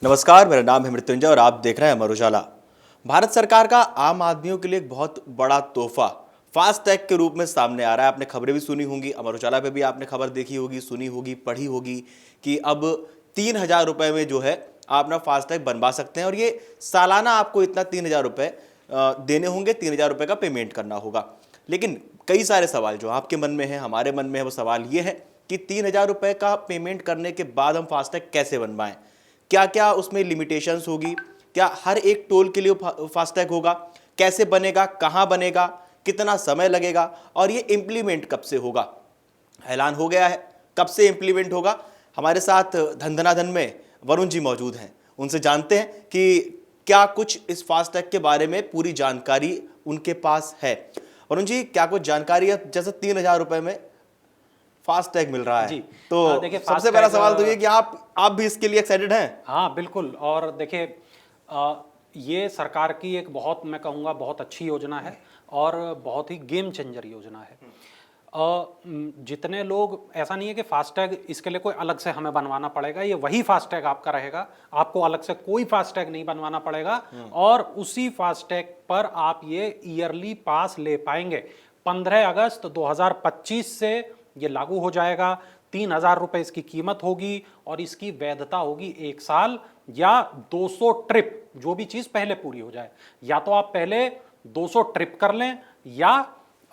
नमस्कार, मेरा नाम है मृत्युंजय और आप देख रहे हैं अमर उजाला। भारत सरकार का आम आदमियों के लिए एक बहुत बड़ा तोहफा फास्ट टैग के रूप में सामने आ रहा है। आपने खबरें भी सुनी होंगी, अमर उजाला पे भी आपने खबर देखी होगी, सुनी होगी, पढ़ी होगी कि अब 3,000 रुपए में जो है आप ना फास्ट टैग बनवा सकते हैं और ये सालाना आपको इतना 3,000 रुपए देने होंगे, 3,000 रुपए का पेमेंट करना होगा। लेकिन कई सारे सवाल जो आपके मन में है, हमारे मन में है, वो सवाल ये है कि 3,000 रुपए का पेमेंट करने के बाद हम फास्ट टैग कैसे बनवाएं, क्या क्या उसमें लिमिटेशंस होगी, क्या हर एक टोल के लिए फास्टैग होगा, कैसे बनेगा, कहां बनेगा, कितना समय लगेगा और ये इंप्लीमेंट कब से होगा। ऐलान हो गया है, कब से इंप्लीमेंट होगा। हमारे साथ धन में वरुण जी मौजूद हैं, उनसे जानते हैं कि क्या कुछ इस फास्टैग के बारे में पूरी जानकारी उनके पास है। वरुण जी, क्या कुछ जानकारी है? जैसे 3,000 रुपए में फास्ट टैग मिल रहा है जी। तो देखिए, सबसे पहला सवाल तो ये कि आप भी इसके लिए एक्साइटेड हैं? हाँ बिल्कुल। और देखिए, ये सरकार की एक बहुत, मैं कहूँगा, बहुत अच्छी योजना है और बहुत ही गेम चेंजर योजना है। जितने लोग, ऐसा नहीं है कि फास्टैग इसके लिए कोई अलग से हमें बनवाना पड़ेगा, ये वही फास्टैग आपका रहेगा, आपको अलग से कोई फास्टैग नहीं बनवाना पड़ेगा और उसी फास्टैग पर आप ये ईयरली पास ले पाएंगे। 15 अगस्त 2025 से ये लागू हो जाएगा। 3,000 रुपए इसकी कीमत होगी और इसकी वैधता होगी 1 साल या 200 ट्रिप, जो भी चीज पहले पूरी हो जाए। या तो आप पहले 200 ट्रिप कर लें या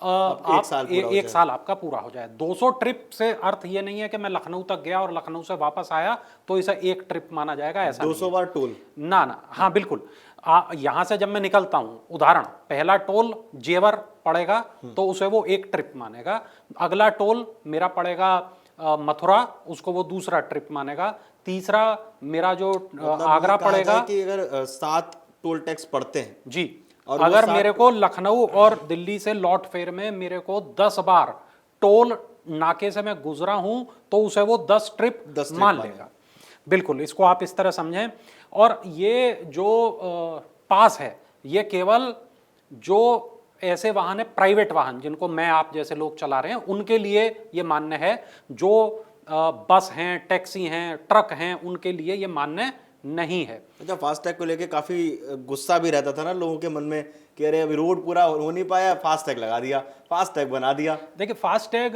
आप एक साल आपका पूरा हो जाए। 200 ट्रिप से अर्थ ये नहीं है कि मैं लखनऊ तक गया और लखनऊ से वापस आया तो इसे एक ट्रिप माना जाएगा, ऐसा 200 बार टोल ना। हाँ बिल्कुल। यहां से जब मैं निकलता हूं, उदाहरण, पहला टोल जेवर पड़ेगा तो उसे वो एक ट्रिप मानेगा। अगला टोल मेरा पड़ेगा मथुरा, उसको वो दूसरा ट्रिप मानेगा। तीसरा मेरा जो आगरा पड़ेगा कि अगर 7 टोल टैक्स पड़ते हैं जी, और अगर मेरे को लखनऊ और दिल्ली से लौट फेर में मेरे को 10 बार टोल नाके से मैं गुजरा हूं तो उसे वो 10 ट्रिप मान लेगा। बिल्कुल, इसको आप इस तरह समझें। और ये जो पास है, ये केवल जो ऐसे वाहन है, प्राइवेट वाहन जिनको मैं आप जैसे लोग चला रहे हैं, उनके लिए ये मान्य है। जो बस हैं, टैक्सी हैं, ट्रक हैं, उनके लिए ये मान्य नहीं है। अच्छा, फास्टैग को लेके काफी गुस्सा भी रहता था ना लोगों के मन में कि अरे अभी रोड पूरा हो नहीं पाया, फास्टैग लगा दिया, फास्टैग बना दिया। देखिए, फास्टैग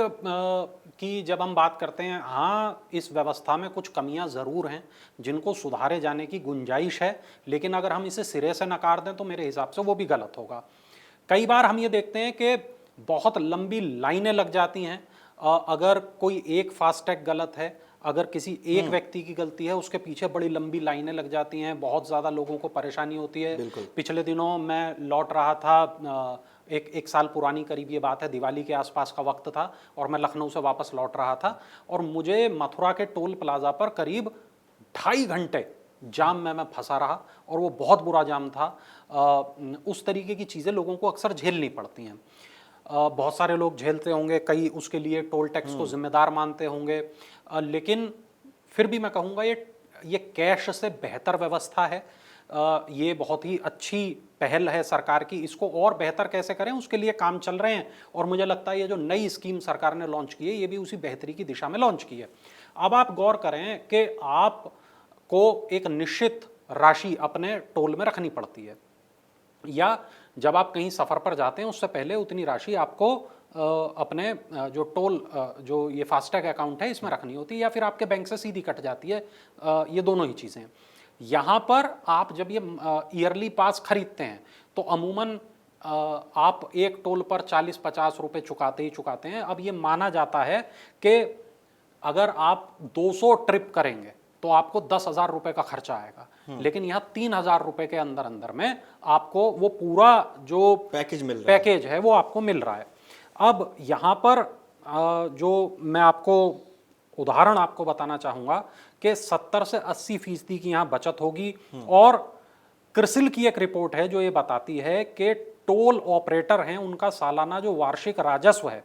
की जब हम बात करते हैं, हाँ, इस व्यवस्था में कुछ कमियां ज़रूर हैं जिनको सुधारे जाने की गुंजाइश है, लेकिन अगर हम इसे सिरे से नकार दें तो मेरे हिसाब से वो भी गलत होगा। कई बार हम ये देखते हैं कि बहुत लंबी लाइनें लग जाती हैं। अगर कोई एक फास्टैग गलत है, अगर किसी एक व्यक्ति की गलती है, उसके पीछे बड़ी लंबी लाइनें लग जाती हैं, बहुत ज़्यादा लोगों को परेशानी होती है। पिछले दिनों मैं लौट रहा था, एक साल पुरानी करीब ये बात है, दिवाली के आसपास का वक्त था और मैं लखनऊ से वापस लौट रहा था और मुझे मथुरा के टोल प्लाजा पर करीब 2.5 घंटे जाम में मैं फंसा रहा और वो बहुत बुरा जाम था। उस तरीके की चीज़ें लोगों को अक्सर झेलनी पड़ती हैं। बहुत सारे लोग झेलते होंगे, कई उसके लिए टोल टैक्स को जिम्मेदार मानते होंगे, लेकिन फिर भी मैं कहूँगा ये कैश से बेहतर व्यवस्था है। ये बहुत ही अच्छी पहल है सरकार की। इसको और बेहतर कैसे करें, उसके लिए काम चल रहे हैं और मुझे लगता है ये जो नई स्कीम सरकार ने लॉन्च की है, ये भी उसी बेहतरी की दिशा में लॉन्च की है। अब आप गौर करें कि आपको एक निश्चित राशि अपने टोल में रखनी पड़ती है, या जब आप कहीं सफ़र पर जाते हैं उससे पहले उतनी राशि आपको अपने जो टोल जो ये फास्टैग अकाउंट है इसमें रखनी होती है, या फिर आपके बैंक से सीधी कट जाती है। ये दोनों ही चीज़ें। यहाँ पर आप जब ये ईयरली पास खरीदते हैं तो अमूमन आप एक टोल पर 40-50 रुपये चुकाते ही चुकाते हैं। अब ये माना जाता है कि अगर आप 200 ट्रिप करेंगे तो आपको 10,000 रुपये का खर्चा आएगा, लेकिन यहाँ 3,000 रुपये के अंदर अंदर में आपको वो पूरा जो पैकेज है वो आपको मिल रहा है। अब यहाँ पर जो मैं आपको उदाहरण आपको बताना चाहूँगा कि 70 से 80% की यहाँ बचत होगी। और क्रिसिल की एक रिपोर्ट है जो ये बताती है कि टोल ऑपरेटर हैं, उनका सालाना जो वार्षिक राजस्व है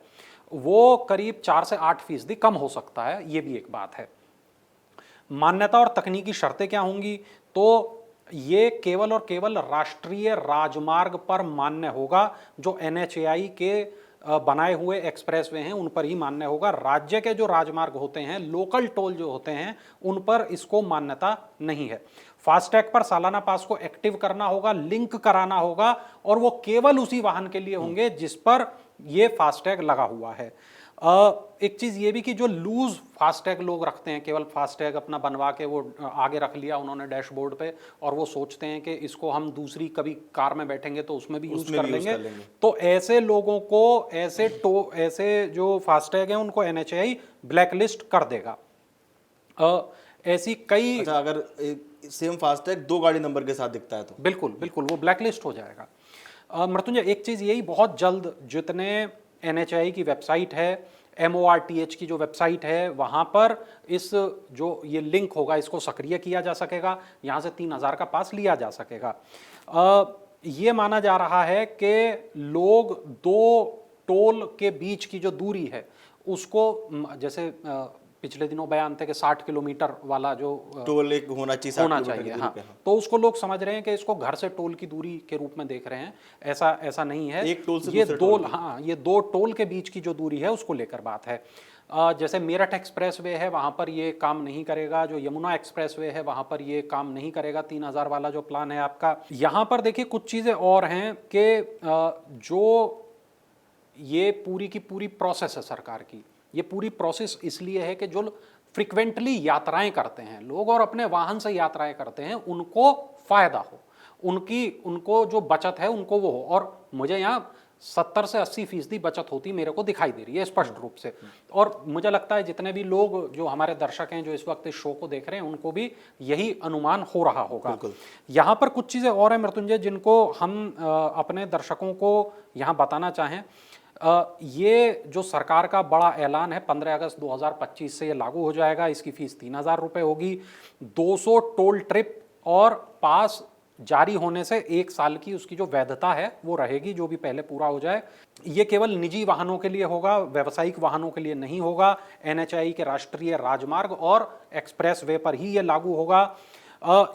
वो करीब 4 से 8% कम हो सकता है। ये भी एक बात है। मान्यता और तकनीकी शर्तें क्या होंगी, तो ये केवल और केवल राष्ट्रीय राजमार्ग पर मान्य होगा, जो NHAI के बनाए हुए एक्सप्रेसवे हैं उन पर ही मान्य होगा। राज्य के जो राजमार्ग होते हैं, लोकल टोल जो होते हैं, उन पर इसको मान्यता नहीं है। फास्टैग पर सालाना पास को एक्टिव करना होगा, लिंक कराना होगा, और वो केवल उसी वाहन के लिए होंगे जिस पर ये फास्टैग लगा हुआ है। एक चीज ये भी कि जो लूज फास्टैग लोग रखते हैं, केवल फास्टैग अपना बनवा के वो आगे रख लिया उन्होंने डैशबोर्ड पे, और वो सोचते हैं कि इसको हम दूसरी कभी कार में बैठेंगे तो उसमें भी यूज कर लेंगे, तो ऐसे लोगों को ऐसे जो फास्टैग हैं उनको एनएचएआई ब्लैकलिस्ट कर देगा। ऐसी कई, अच्छा, अगर सेम फास्टैग 2 गाड़ी नंबर के साथ दिखता है तो बिल्कुल बिल्कुल वो ब्लैकलिस्ट हो जाएगा। मृत्युंजय, एक चीज यही, बहुत जल्द जितने एनएचएआई की वेबसाइट है, MORTH की जो वेबसाइट है, वहां पर इस जो ये लिंक होगा इसको सक्रिय किया जा सकेगा, यहां से 3000 का पास लिया जा सकेगा। ये माना जा रहा है कि लोग दो टोल के बीच की जो दूरी है उसको, जैसे पिछले दिनों बयान थे कि 60 किलोमीटर वाला जो टोल एक होना चाहिए, 60 होना किलोमीटर की चाहिए, दूरी हाँ, पे, हाँ। तो उसको लोग समझ रहे हैं कि इसको घर से टोल की दूरी के रूप में देख रहे हैं। ऐसा नहीं है, एक टोल से ये दूसरे दो, टोल की। हाँ, ये दो टोल के बीच की जो दूरी है उसको लेकर बात है। जैसे मेरठ एक्सप्रेसवे है, वहां पर ये काम नहीं करेगा। जो यमुना एक्सप्रेसवे है वहां पर ये काम नहीं करेगा, 3000 वाला जो प्लान है आपका। यहां पर देखिए कुछ चीजें और हैं कि जो ये पूरी की पूरी प्रोसेस है सरकार की, ये पूरी प्रोसेस इसलिए है कि जो फ्रिक्वेंटली यात्राएं करते हैं लोग और अपने वाहन से यात्राएं करते हैं, उनको फायदा हो, उनको जो बचत है उनको वो हो। और मुझे यहाँ 70 से 80% बचत होती मेरे को दिखाई दे रही है स्पष्ट रूप से। और मुझे लगता है जितने भी लोग जो हमारे दर्शक हैं जो इस वक्त इस शो को देख रहे हैं, उनको भी यही अनुमान हो रहा होगा। यहाँ पर कुछ चीज़ें और हैं मृत्युंजय, जिनको हम अपने दर्शकों को यहाँ बताना चाहें। ये जो सरकार का बड़ा ऐलान है, 15 अगस्त 2025 से ये लागू हो जाएगा। इसकी फीस 3000 रुपये होगी। 200 टोल ट्रिप और पास जारी होने से 1 साल की उसकी जो वैधता है वो रहेगी, जो भी पहले पूरा हो जाए। ये केवल निजी वाहनों के लिए होगा, व्यावसायिक वाहनों के लिए नहीं होगा। एनएचएआई के राष्ट्रीय राजमार्ग और एक्सप्रेस वे पर ही ये लागू होगा।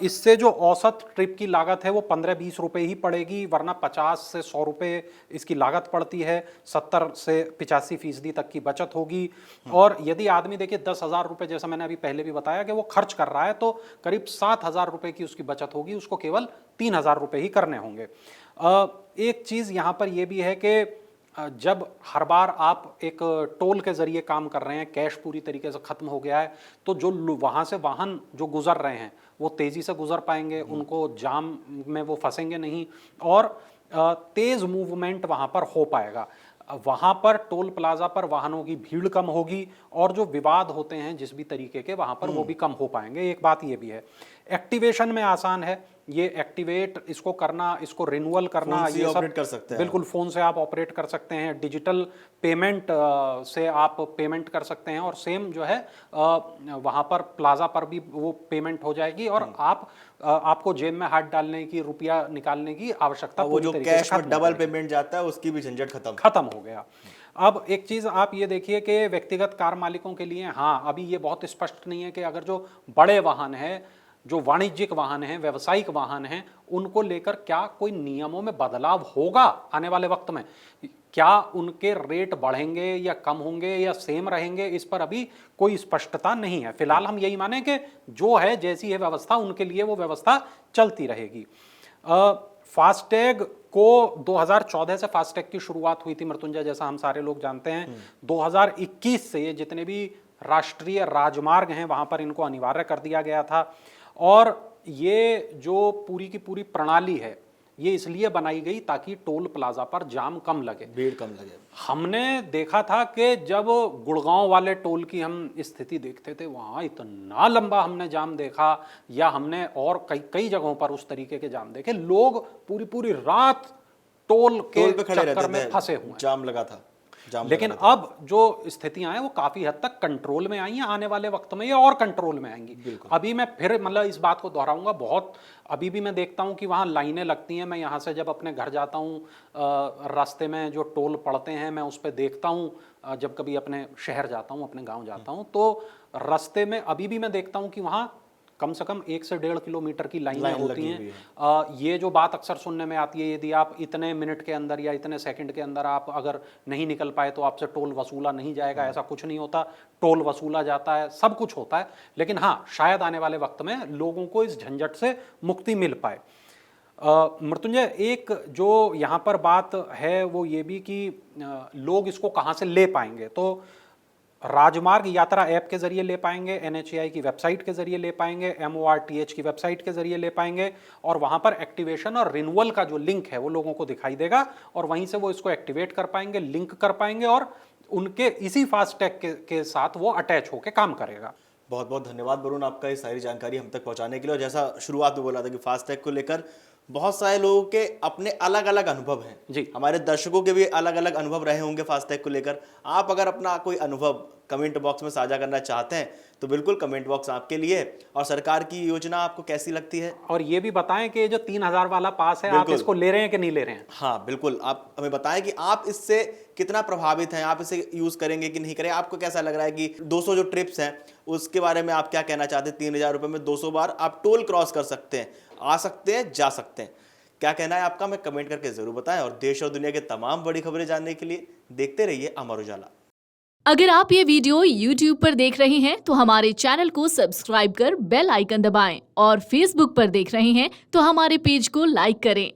इससे जो औसत ट्रिप की लागत है वो 15-20 रुपये ही पड़ेगी, वरना 50 से 100 रुपये इसकी लागत पड़ती है। 70 से 85% तक की बचत होगी। और यदि आदमी देखिए 10,000 रुपये, जैसा मैंने अभी पहले भी बताया कि वो खर्च कर रहा है, तो करीब 7,000 रुपये की उसकी बचत होगी, उसको केवल 3,000 रुपये ही करने होंगे। एक चीज़ यहाँ पर यह भी है कि जब हर बार आप एक टोल के जरिए काम कर रहे हैं, कैश पूरी तरीके से खत्म हो गया है, तो जो वहाँ से वाहन जो गुजर रहे हैं वो तेज़ी से गुजर पाएंगे, उनको जाम में वो फंसेंगे नहीं, और तेज़ मूवमेंट वहाँ पर हो पाएगा। वहाँ पर टोल प्लाजा पर वाहनों की भीड़ कम होगी, और जो विवाद होते हैं जिस भी तरीके के वहाँ पर वो भी कम हो पाएंगे। एक बात ये भी है, एक्टिवेशन में आसान है। ये एक्टिवेट इसको करना, इसको रिन्यूअल करना, ये सब कर सकते हैं। बिल्कुल फ़ोन से आप ऑपरेट कर सकते हैं। डिजिटल पेमेंट से आप पेमेंट कर सकते हैं, और सेम जो है वहाँ पर प्लाजा पर भी वो पेमेंट हो जाएगी, और आपको जेब में हाथ डालने की, रुपया निकालने की आवश्यकता, वो जो कैश में डबल पेमेंट जाता है उसकी भी झंझट खत्म हो गया। अब एक चीज़ आप ये देखिए कि व्यक्तिगत कार मालिकों के लिए, हाँ, अभी ये बहुत स्पष्ट नहीं है कि अगर जो बड़े वाहन है, जो वाणिज्यिक वाहन हैं, व्यावसायिक वाहन हैं, उनको लेकर क्या कोई नियमों में बदलाव होगा आने वाले वक्त में। क्या उनके रेट बढ़ेंगे या कम होंगे या सेम रहेंगे, इस पर अभी कोई स्पष्टता नहीं है। फिलहाल हम यही माने कि जो है, जैसी है व्यवस्था, उनके लिए वो व्यवस्था चलती रहेगी। फास्टैग को 2014 से फास्टैग की शुरुआत हुई थी मृत्युंजय, जैसा हम सारे लोग जानते हैं। 2021 से ये जितने भी राष्ट्रीय राजमार्ग हैं वहां पर इनको अनिवार्य कर दिया गया था। और ये जो पूरी की पूरी प्रणाली है, ये इसलिए बनाई गई ताकि टोल प्लाजा पर जाम कम लगे, भीड़ कम लगे। हमने देखा था कि जब गुड़गांव वाले टोल की हम स्थिति देखते थे, वहाँ इतना लंबा हमने जाम देखा, या हमने और कई जगहों पर उस तरीके के जाम देखे। लोग पूरी पूरी रात टोल के चक्कर में फंसे हुए, जाम लगा था। लेकिन अब जो स्थितियां हैं वो काफी हद तक कंट्रोल में आई हैं। आने वाले वक्त में ये और कंट्रोल में आएंगी। अभी मैं फिर मतलब इस बात को दोहराऊंगा, बहुत अभी भी मैं देखता हूं कि वहां लाइनें लगती हैं। मैं यहां से जब अपने घर जाता हूं, रास्ते में जो टोल पड़ते हैं मैं उस पर देखता हूं। जब कभी अपने शहर जाता हूं, अपने गाँव जाता हूं, तो रास्ते में अभी भी मैं देखता हूं कि वहाँ कम से कम 1 से 1.5 किलोमीटर की लाइनें लाइन होती लगी हुई हैं। ये जो बात अक्सर सुनने में आती है, यदि आप इतने मिनट के अंदर या इतने सेकंड के अंदर आप अगर नहीं निकल पाए तो आपसे टोल वसूला नहीं जाएगा, ऐसा कुछ नहीं होता। टोल वसूला जाता है, सब कुछ होता है, लेकिन हाँ, शायद आने वाले वक्त में लोगों को इस झंझट से मुक्ति मिल पाए। मृत्युंजय, एक जो यहाँ पर बात है वो ये भी कि लोग इसको कहाँ से ले पाएंगे। तो राजमार्ग यात्रा ऐप के जरिए ले पाएंगे, NHAI की वेबसाइट के जरिए ले पाएंगे, MORTH की वेबसाइट के जरिए ले पाएंगे, और वहां पर एक्टिवेशन और रिन्यूअल का जो लिंक है वो लोगों को दिखाई देगा और वहीं से वो इसको एक्टिवेट कर पाएंगे, लिंक कर पाएंगे और उनके इसी फास्टैग के साथ वो अटैच होकर काम करेगा। बहुत बहुत धन्यवाद वरुण, आपका ये सारी जानकारी हम तक पहुंचाने के लिए। और जैसा शुरुआत में बोला था कि फास्टैग को लेकर बहुत सारे लोगों के अपने अलग अलग अनुभव हैं जी, हमारे दर्शकों के भी अलग अलग अनुभव रहे होंगे फास्टैग को लेकर। आप अगर अपना कोई अनुभव कमेंट बॉक्स में साझा करना चाहते हैं तो बिल्कुल कमेंट बॉक्स आपके लिए है। और सरकार की योजना आपको कैसी लगती है, और ये भी बताएं कि जो 3000 वाला पास है आप इसको ले रहे हैं कि नहीं ले रहे हैं। हाँ बिल्कुल, आप हमें बताएं कि आप इससे कितना प्रभावित हैं, आप इसे यूज करेंगे कि नहीं करेंगे। आपको कैसा लग रहा है कि 200 जो ट्रिप्स हैं उसके बारे में आप क्या कहना चाहते हैं। 3000 रुपये में 200 बार आप टोल क्रॉस कर सकते हैं, आ सकते हैं, जा सकते हैं। क्या कहना है आपका, हमें कमेंट करके जरूर बताएं। और देश और दुनिया के तमाम बड़ी खबरें जानने के लिए देखते रहिए अमर उजाला। अगर आप ये वीडियो YouTube पर देख रहे हैं तो हमारे चैनल को सब्सक्राइब कर बेल आइकन दबाएं, और Facebook पर देख रहे हैं तो हमारे पेज को लाइक करें।